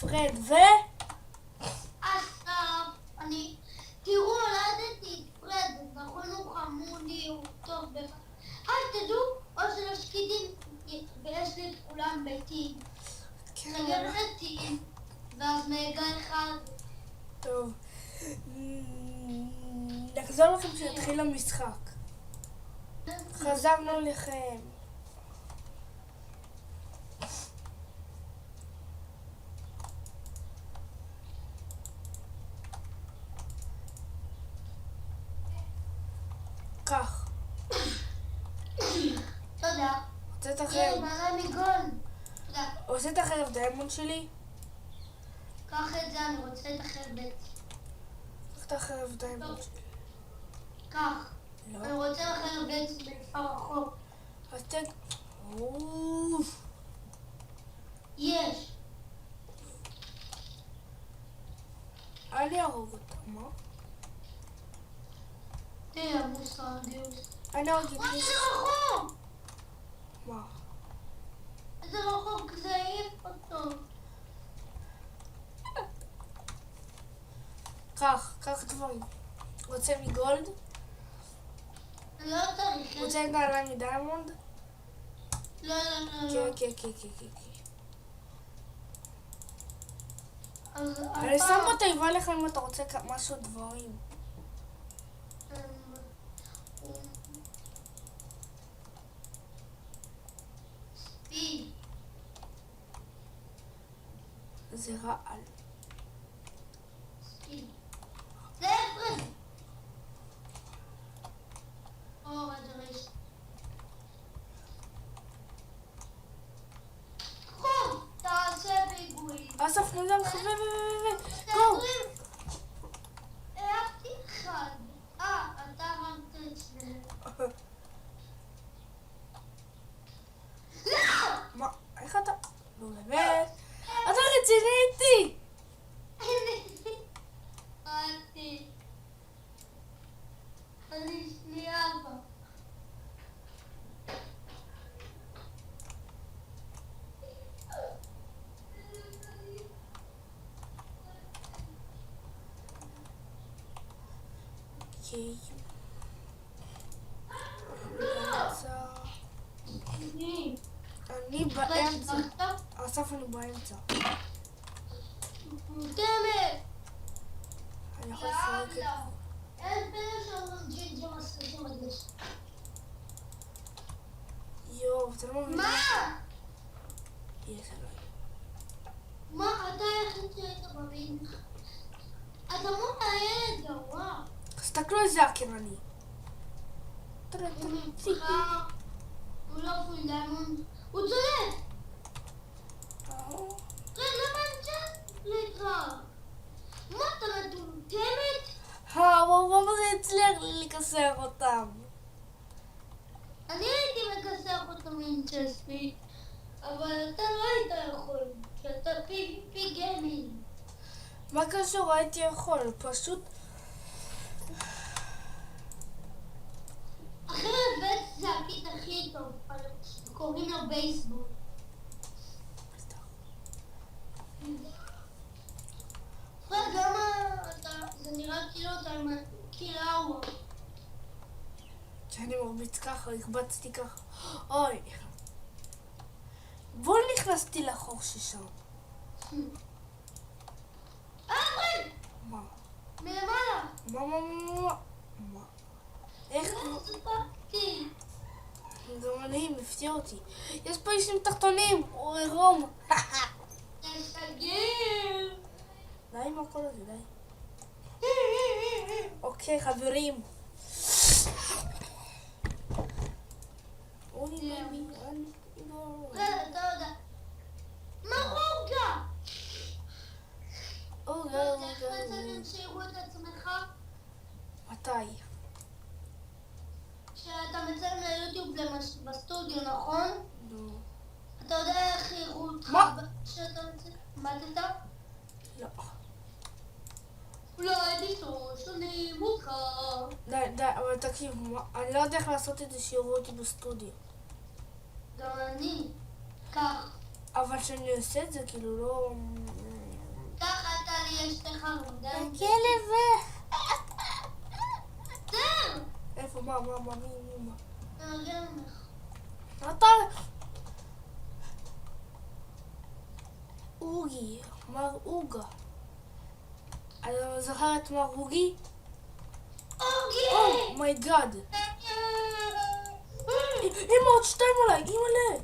פרד אסף, תראו, הולדתי את פרד, נכון הוא חמודי, הוא טוב בך. תדעו, או שלא שקידים, ויש לי את כולם ביתים. סגר ביתים, ואז מגע אחד. טוב. נחזור לכם כשהתחיל המשחק. חזרנו לכם. כך. תודה. רוצה את החרב? מלא מגון. תודה. רוצה את החרב דיימונד שלי? קח את זה, אני רוצה את החרבת. קח את החרב דיימונד שלי. קח. לא. אני רוצה לחרבת בכפר רחוק. אז אוף. יש. אני ארוג אותה, מה? תראה, מוסרדיוס. אני ארוג את זה רחוק! מה? זה רחוק, זה העיף אותו. קח דברים. רוצה מגולד? לא צריך. רוצה נעליים מדיימונד? לא. כן. אז אני שם בתיבה לך אם אתה רוצה משהו דברים. ספיד. זה רעל. ספיד. זה פרד. רגע. חום, תעשה פיגועים. אסף נדם גו! העפתי אחד. אתה הרמת את שניהם. מה? איך אתה? לא באמת? אתה רציני איתי! אני שנייה בה. אוקיי. אני באמצע. אסף, אני באמצע. מותמת! אני יכול לפרק את זה. אין פלא שאומרים ג'ינג'ה מסריחים בדשא. יואו, אתה לא מבין? מה? יש עליי. מה? אתה היחיד שהיית בבין? אתה מול הילד גרוע. תסתכלו איזה האקר אני. הוא מבחר. הוא לא פול דיימונד. הוא צודק! למה אני צ'אט לקרוא? מה אתה מטומטמת? וואו, זה הצליח לי לקסר אותם. אני הייתי מקסח אותם עם צ'ספי, אבל אתה לא היית יכול, כי אתה פי גיימינג. מה קשור? הייתי יכול, פשוט... אחרת בית זה הקיט הכי טוב, קוראים לו בייסבול. פרד, למה זה נראה כאילו אתה קיראווה? שאני מרביץ ככה, הקבצתי ככה. אוי. בוא נכנסתי לחור ששם. פרד! מה? מלמעלה! מה? איך? לא ספקתי. גם אני, מפתיע אותי. יש פה אישים תחתונים, הוא עירום. תשגר! די עם הכל הזה, די. אוקיי, חברים. פרד, אתה יודע. מה רוגע? איך מצבים שיראו את עצמך? מתי? כשאתה מצלם ליוטיוב בסטודיו, נכון? לא. אתה יודע איך יראו אותך מה? כשאתה מצלמת? לא. אולי נשאר שונים אותך. די, אבל תקשיב, אני לא יודע איך לעשות את זה שיראו אותי בסטודיו. גם אני. כך. אבל כשאני עושה את זה, כאילו לא... לי יש לך חרודה. הכלב! זהו! איפה? מה? מי? נרגע ממך. אתה... אוגי, מר אוגה. אתה זוכר את מר אוגי? אוגי! אומייגאד. אמא, עוד שתיים עליי, אימא'לה.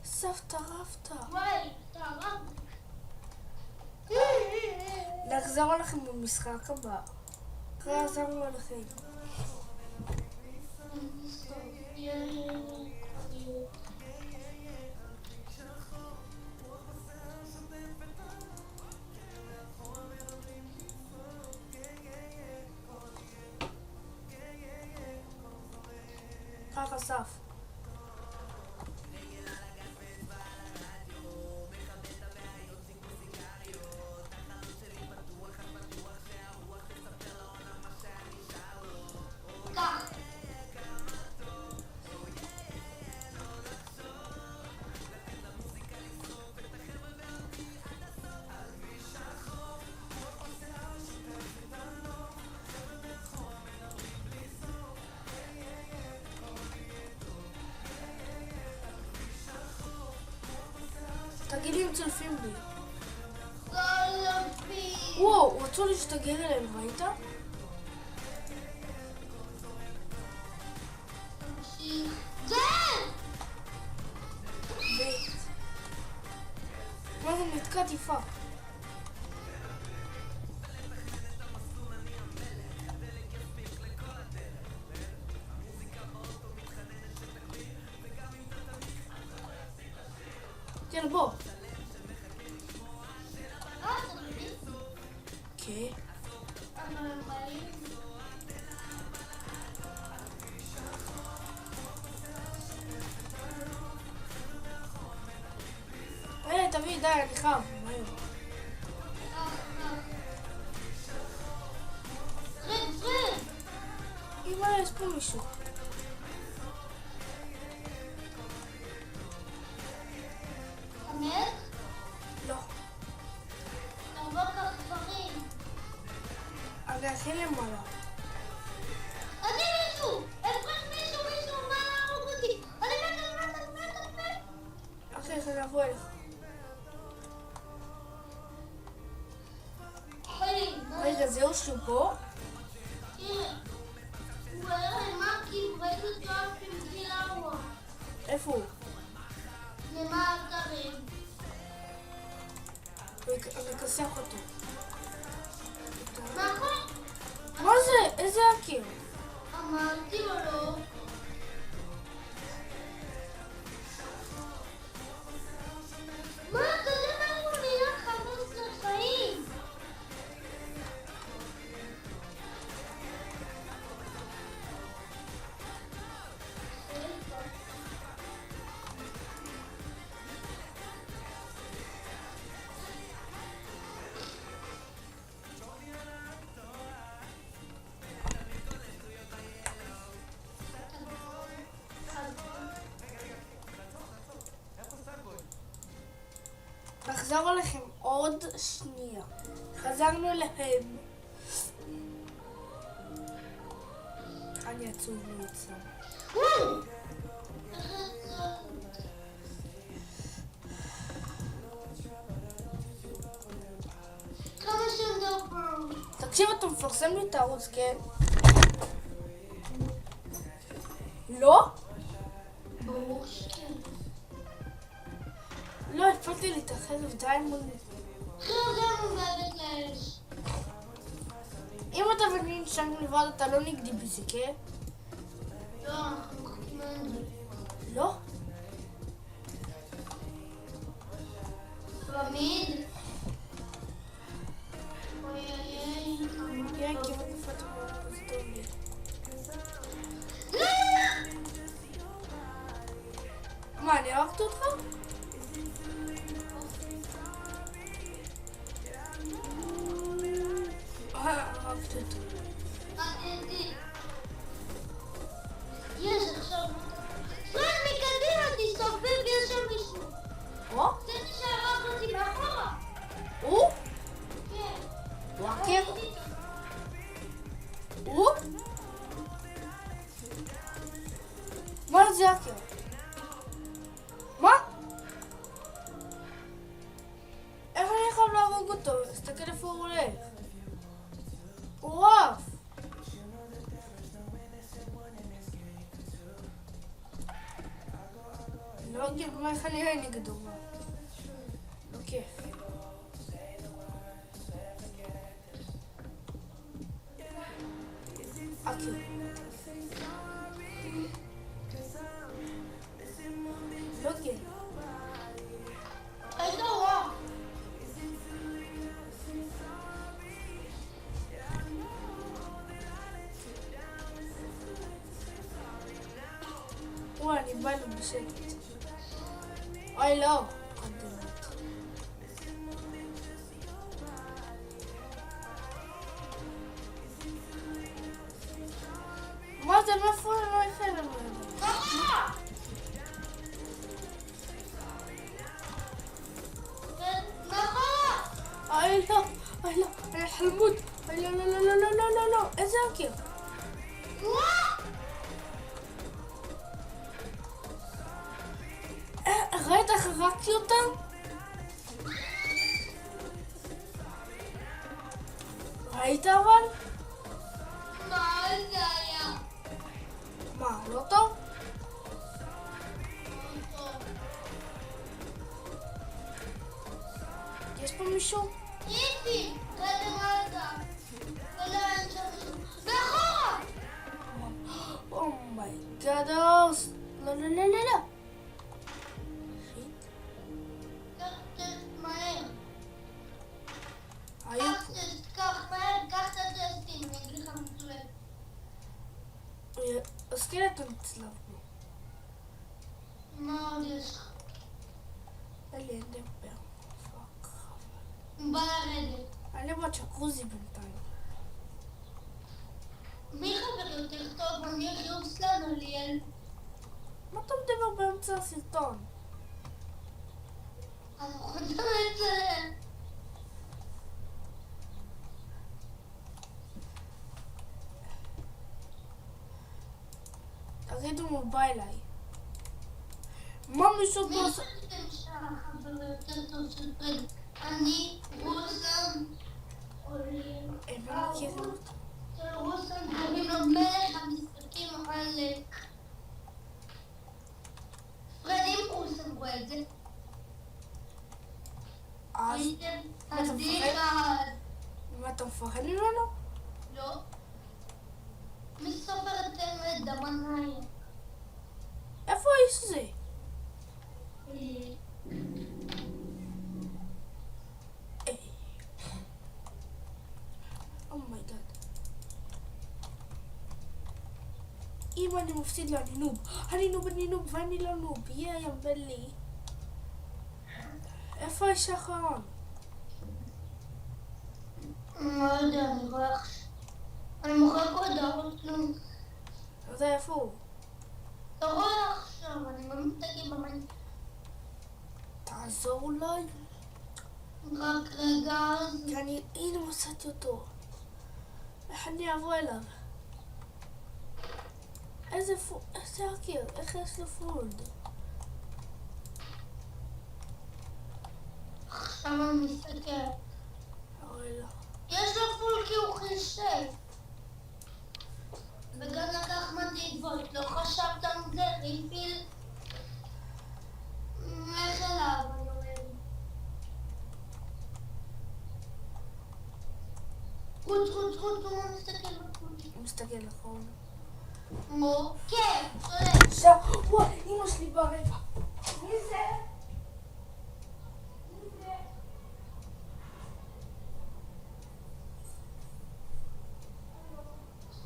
סבתא רבתא. וואי, טרף. נחזור עליכם במשחק הבא. אחרי עזרנו עליכם. קח אסף. קח. תגיד לי אם צולפים לי. גלפי. וואו, רצו להשתגר אליהם, ראית? זה! בית. מה זה נתקע טיפה? יאללה בוא. כן. תביא, די, אני חם. מהר. אמא, יש פה מישהו. אמת? לא. תבוא כך דברים. אני הכי למעלה. אני מישהו! אפרש מישהו! מה להרוג אותי? אני מת! אחי, איך אני אבוא אליך? רגע, זהו שהוא פה? תראה, הוא היה למקים, ראינו אותו עם גילה רוח. איפה הוא? למה אתרים? אני אכסח אותו. נכון? מה זה? איזה הקיר? אמרתי לו לא. מה, אתה יודע מה הוא נראה 15 חיים? נחזור עליכם עוד שנייה. חזרנו אליהם. אני עצוב מעוצם. כמה שנדבר. תקשיב, אתה מפרסם לי את הערוץ, כן? לא? ברור שכן. לא, הפעלתי לי את החלב דיימונד. אחרי זה הוא מאבד לאש. אם אתה מבין שם לבד, אתה לא נגדי בזה, כן? לא, אנחנו מחכים על לא? תמיד. אוי אוי אוי. כן, כמעט נפלת מאוד, זה טוב לי. מה, אני הרגתי אותך? הרגתי אותו. יש עכשיו. פרד, מקדימה, תסתובב, יש שם מישהו. או? זה מי שהרג אותי מאחורה. הוא? כן. האקר? הוא? מה זה האקר? מה? איך אני יכול להרוג אותו? תסתכל איפה הוא הולך. הוא רב. לא אגיד מה איך אני אראה נגדו. לא כיף. אוקיי. לא כן. איזה רע. וואי, אני בא לו בשקט. אוי, לא. מה זה? מאיפה אני לא יחד לנו את זה? אוי, לא. אוי, לא. אני חלמות. אוי, לא, לא, לא, לא, לא, לא, לא, לא. איזה אקר? ראית איך הרגתי אותם? ראית אבל? מה זה היה? מה, לא טוב? יש פה מישהו? איתי! רגע מה אתה? ולא אין שם מישהו. מאחורה! אומייגאד, לא, לא, לא, לא, לא. מהר. היו פה. קח מהר, קח את הטסטים, אני אגיד לך מצולב. הסקלטון אצלנו. מה עוד יש לך? אין דבר. פאק. הוא בא לרדת. אני בצ'קוזי בינתיים. מי חבר יותר טוב? אני הכי אוסלן, אליאל. מה אתה מדבר באמצע הסרטון? אני חוזר את זה. תגידו הוא בא אליי. מה מישהו מי פה... חשבתם שהחבר יותר טוב של פרד? אני, רוסם, אוליאל. הם לא מכירים אותו. של רוסם קוראים לו מלך המשחקים עלק. פרד, אם רוסם רואה את זה, אז הייתם אתה עדי מפחד? אחד. מה, אתה מפחד ממנו? לא. מי סופר את דמנאי? איפה האיש הזה? אומייגאד. אם אני מפסיד לו, אני נוב. אני נוב ואני לא נוב. יבל לי. איפה האיש האחרון? לא יודע, אני רואה עכשיו. אני מוכר הודעות, נו. לא יודע איפה הוא. אתה רואה עכשיו, אני ממתגים במים. תעזור אולי? רק רגע, אז... כי אני... הנה מצאתי אותו. איך אני אבוא אליו? איזה האקר? איך יש לו פולד? עכשיו אני מסתכל. אוי לא. יש לו פול כי הוא חישב. וגם לקח מדיבות, לא חשבת על זה, ריפיל. לך אליו, אני אומר. חוץ, הוא מסתכל בחוץ. הוא מסתכל נכון. כן, צודק. עכשיו, וואי, אמא שלי ברבע. מי זה?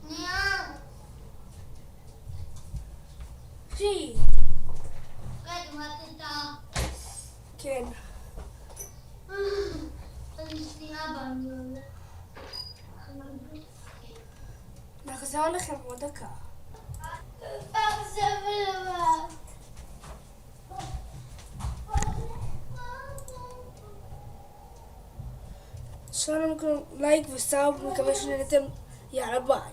שנייה. אחי. רגע, מה אתה? כן. אני שנייה ואני הולך. נחזור לכם עוד דקה. עכשיו ולבד. שלום לכם, לייק וסאב, מקווה שנהנתם, יאללה ביי.